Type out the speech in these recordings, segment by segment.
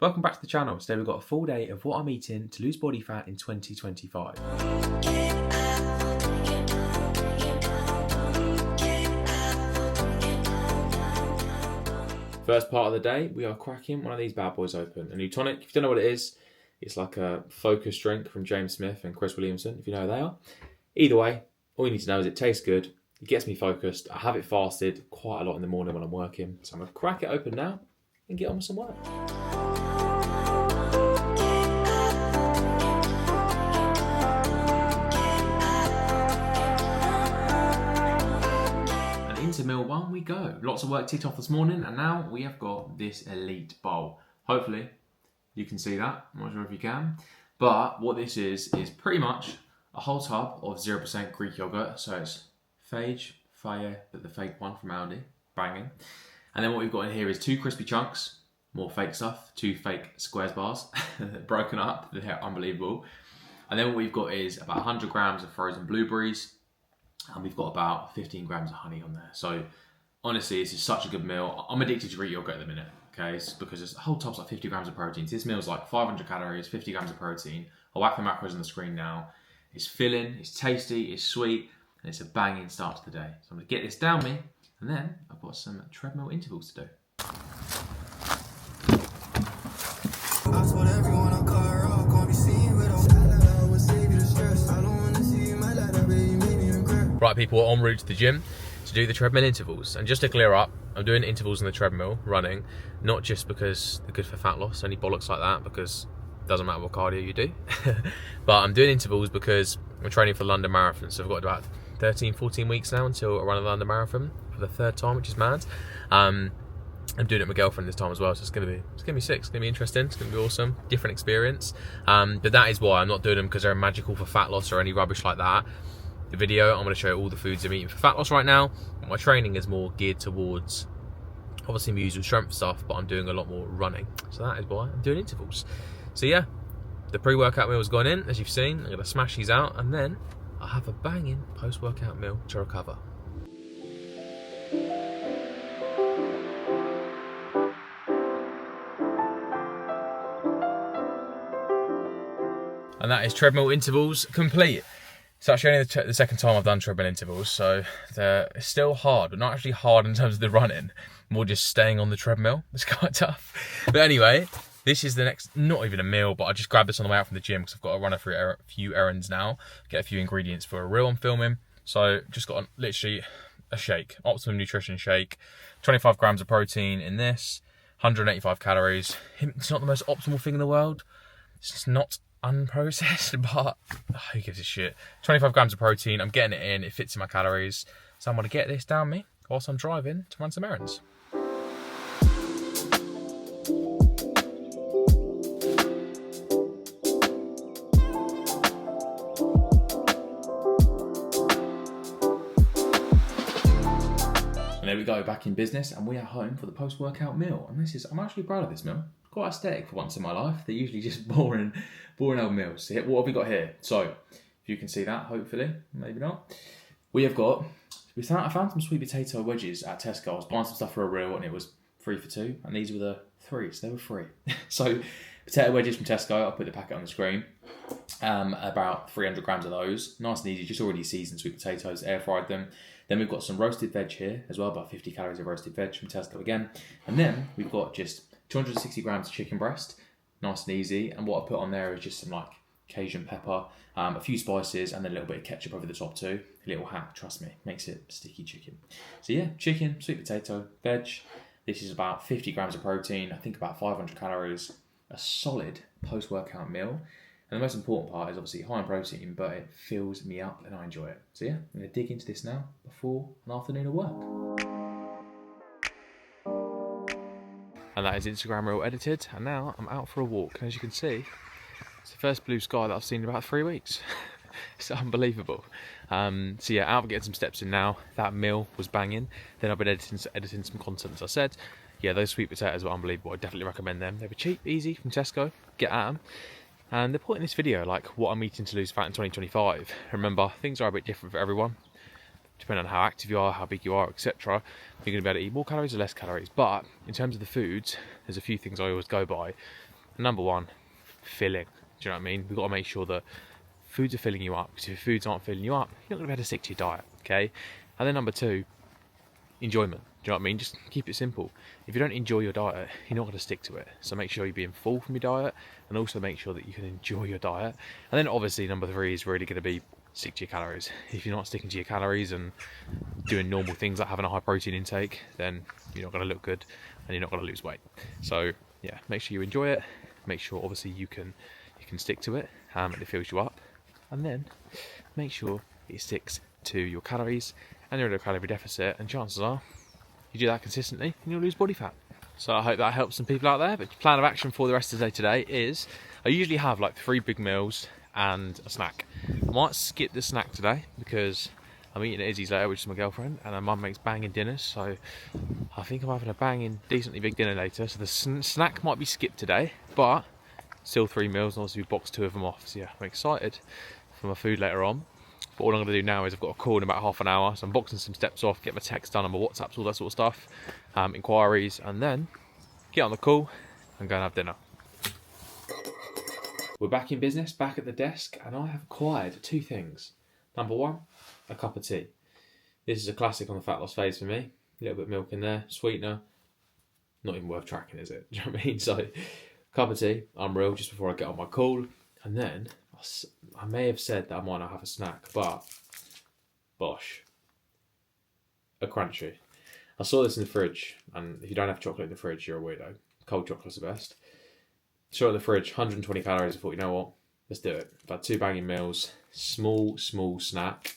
Welcome back to the channel. Today we've got a full day of what I'm eating to lose body fat in 2025. First part of the day, we are cracking one of these bad boys open. A new tonic. If you don't know what it is, it's like a focus drink from James Smith and Chris Williamson, if you know who they are. Either way, all you need to know is it tastes good, it gets me focused. I have it fasted quite a lot in the morning when I'm working, so I'm going to crack it open now and get on with some work. Into meal one we go. Lots of work ticked off this morning, and now we have got this elite bowl. Hopefully you can see that. I'm not sure if you can, but what this is pretty much a whole tub of 0% Greek yogurt. So it's phage, fire, but the fake one from Aldi, banging. And then what we've got in here is 2 crispy chunks, more fake stuff, 2 fake squares bars, broken up, they're unbelievable. And then what we've got is about 100 grams of frozen blueberries, and we've got about 15 grams of honey on there. So honestly, this is such a good meal. I'm addicted to Greek yogurt at the minute, okay? It's because this whole tub's like 50 grams of protein. So this meal's like 500 calories, 50 grams of protein. I'll whack the macros on the screen now. It's filling, it's tasty, it's sweet, and it's a banging start to the day. So I'm gonna get this down me, and then I've got some treadmill intervals to do. I told everyone I'll cut her off, can't be seen with I would save you the stress. I don't wanna see you mad like that, baby, you made me regret. Right, people, en route to the gym to do the treadmill intervals. And just to clear up, I'm doing intervals on the treadmill, running, not just because they're good for fat loss, any bollocks like that, because it doesn't matter what cardio you do. But I'm doing intervals because I'm training for the London Marathon, so I've got about 13, 14 weeks now until I run the London Marathon for the 3rd time, which is mad. I'm doing it with my girlfriend this time as well, so it's gonna be sick. It's gonna be interesting. It's gonna be awesome, different experience. But that is why I'm not doing them because they're magical for fat loss or any rubbish like that. The video, I'm going to show you all the foods I'm eating for fat loss right now. My training is more geared towards obviously my usual strength stuff, but I'm doing a lot more running. So that is why I'm doing intervals. So yeah, the pre-workout meal has gone in, as you've seen. I'm going to smash these out, and then I'll have a banging post-workout meal to recover. And that is treadmill intervals complete. It's actually only the 2nd time I've done treadmill intervals, so they're still hard, but not actually hard in terms of the running, more just staying on the treadmill. It's quite tough. But anyway, this is the next, not even a meal, but I just grabbed this on the way out from the gym because I've got to run through a few errands now, get a few ingredients for a reel I'm filming. So just got literally a shake, Optimum Nutrition shake, 25 grams of protein in this, 185 calories. It's not the most optimal thing in the world. It's just not unprocessed, but who gives a shit. 25 grams of protein, I'm getting it in, it fits in my calories, so I'm going to get this down me whilst I'm driving to run some errands. And there we go, back in business, and we are home for the post-workout meal. And I'm actually proud of this meal. Quite aesthetic for once in my life. They're usually just boring old meals. So what have we got here? So, if you can see that, hopefully, maybe not. I found some sweet potato wedges at Tesco. I was buying some stuff for a reel and it was 3 for 2, and these were the 3, so they were free. So, potato wedges from Tesco, I'll put the packet on the screen. About 300 grams of those. Nice and easy, just already seasoned sweet potatoes, air fried them. Then we've got some roasted veg here as well, about 50 calories of roasted veg from Tesco again. And then we've got just 260 grams of chicken breast, nice and easy. And what I put on there is just some like Cajun pepper, a few spices, and then a little bit of ketchup over the top too. A little hack, trust me, makes it sticky chicken. So yeah, chicken, sweet potato, veg. This is about 50 grams of protein, I think about 500 calories. A solid post-workout meal. And the most important part is obviously high in protein, but it fills me up and I enjoy it. So yeah, I'm going to dig into this now before an afternoon of work. And that is Instagram reel edited, and now I'm out for a walk. And as you can see, it's the first blue sky that I've seen in about 3 weeks. It's unbelievable. So yeah, out getting some steps in now. That meal was banging. Then I've been editing some content, as I said. Yeah, those sweet potatoes were unbelievable. I definitely recommend them. They were cheap, easy from Tesco. Get at them. And the point in this video, like what I'm eating to lose fat in 2025. Remember, things are a bit different for everyone. Depending on how active you are, how big you are, etc. You're going to be able to eat more calories or less calories. But in terms of the foods, there's a few things I always go by. Number one, filling. Do you know what I mean? We've got to make sure that foods are filling you up, because if your foods aren't filling you up, you're not going to be able to stick to your diet, okay? And then number two, enjoyment. Do you know what I mean? Just keep it simple. If you don't enjoy your diet, you're not going to stick to it. So make sure you're being full from your diet, and also make sure that you can enjoy your diet. And then obviously number three is really going to be stick to your calories. If you're not sticking to your calories and doing normal things like having a high protein intake, then you're not going to look good and you're not going to lose weight. So yeah, make sure you enjoy it. Make sure obviously you can stick to it and it fills you up. And then make sure it sticks to your calories and you're in a calorie deficit, and chances are you do that consistently and you'll lose body fat. So I hope that helps some people out there. But plan of action for the rest of the day today is I usually have like 3 big meals and a snack. I might skip the snack today because I'm eating at Izzy's later, which is my girlfriend, and her mum makes banging dinners, so I think I'm having a banging, decently big dinner later. So the snack might be skipped today, but still 3 meals, and obviously we boxed 2 of them off. So yeah, I'm excited for my food later on. But all I'm going to do now is I've got a call in about half an hour, so I'm boxing some steps off, get my text done and my WhatsApps, all that sort of stuff, inquiries, and then get on the call and go and have dinner. We're back in business, back at the desk, and I have acquired 2 things. Number one, a cup of tea. This is a classic on the fat loss phase for me. A little bit of milk in there, sweetener. Not even worth tracking, is it? Do you know what I mean? So, cup of tea, unreal, just before I get on my call. And then, I may have said that I might not have a snack, but bosh. A crunchy. I saw this in the fridge, and if you don't have chocolate in the fridge, you're a weirdo. Cold chocolate's the best. Saw it in the fridge, 120 calories. I thought, you know what? Let's do it. I've had 2 banging meals, small snack.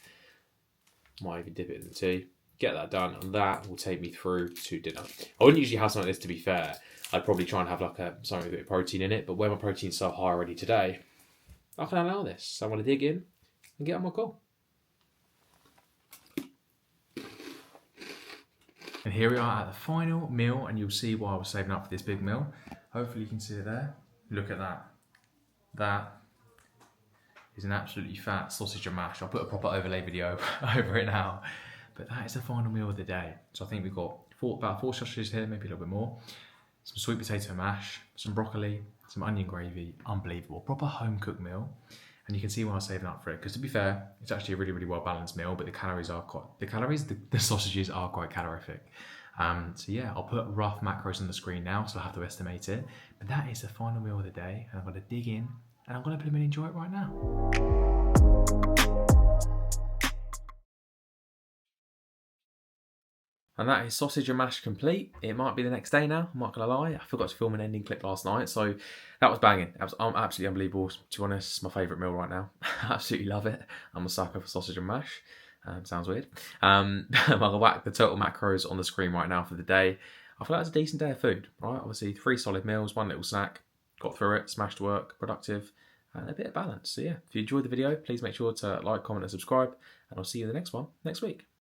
Might even dip it in the tea. Get that done, and that will take me through to dinner. I wouldn't usually have something like this, to be fair. I'd probably try and have like something with a bit of protein in it, but where my protein's so high already today, I can allow this. So I'm going to dig in and get on my call. And here we are at the final meal, and you'll see why I was saving up for this big meal. Hopefully you can see it there. Look at that. That is an absolutely fat sausage and mash. I'll put a proper overlay video over it now. But that is the final meal of the day. So I think we've got about 4 sausages here, maybe a little bit more. Some sweet potato mash, some broccoli, some onion gravy. Unbelievable. Proper home cooked meal. And you can see why I was saving up for it. Because to be fair, it's actually a really, really well balanced meal, but the sausages are quite calorific. So yeah, I'll put rough macros on the screen now, so I'll have to estimate it. But that is the final meal of the day, and I'm going to dig in, and I'm going to put them in and enjoy it right now. And that is sausage and mash complete. It might be the next day now, I'm not going to lie. I forgot to film an ending clip last night, so that was banging. That was absolutely unbelievable. To be honest, it's my favourite meal right now. I absolutely love it. I'm a sucker for sausage and mash. Sounds weird. I'll whack the total macros on the screen right now for the day. I feel like it's a decent day of food, right? Obviously 3 solid meals, 1 little snack. Got through it, smashed work, productive, and a bit of balance. So yeah, if you enjoyed the video, please make sure to like, comment and subscribe, and I'll see you in the next one next week.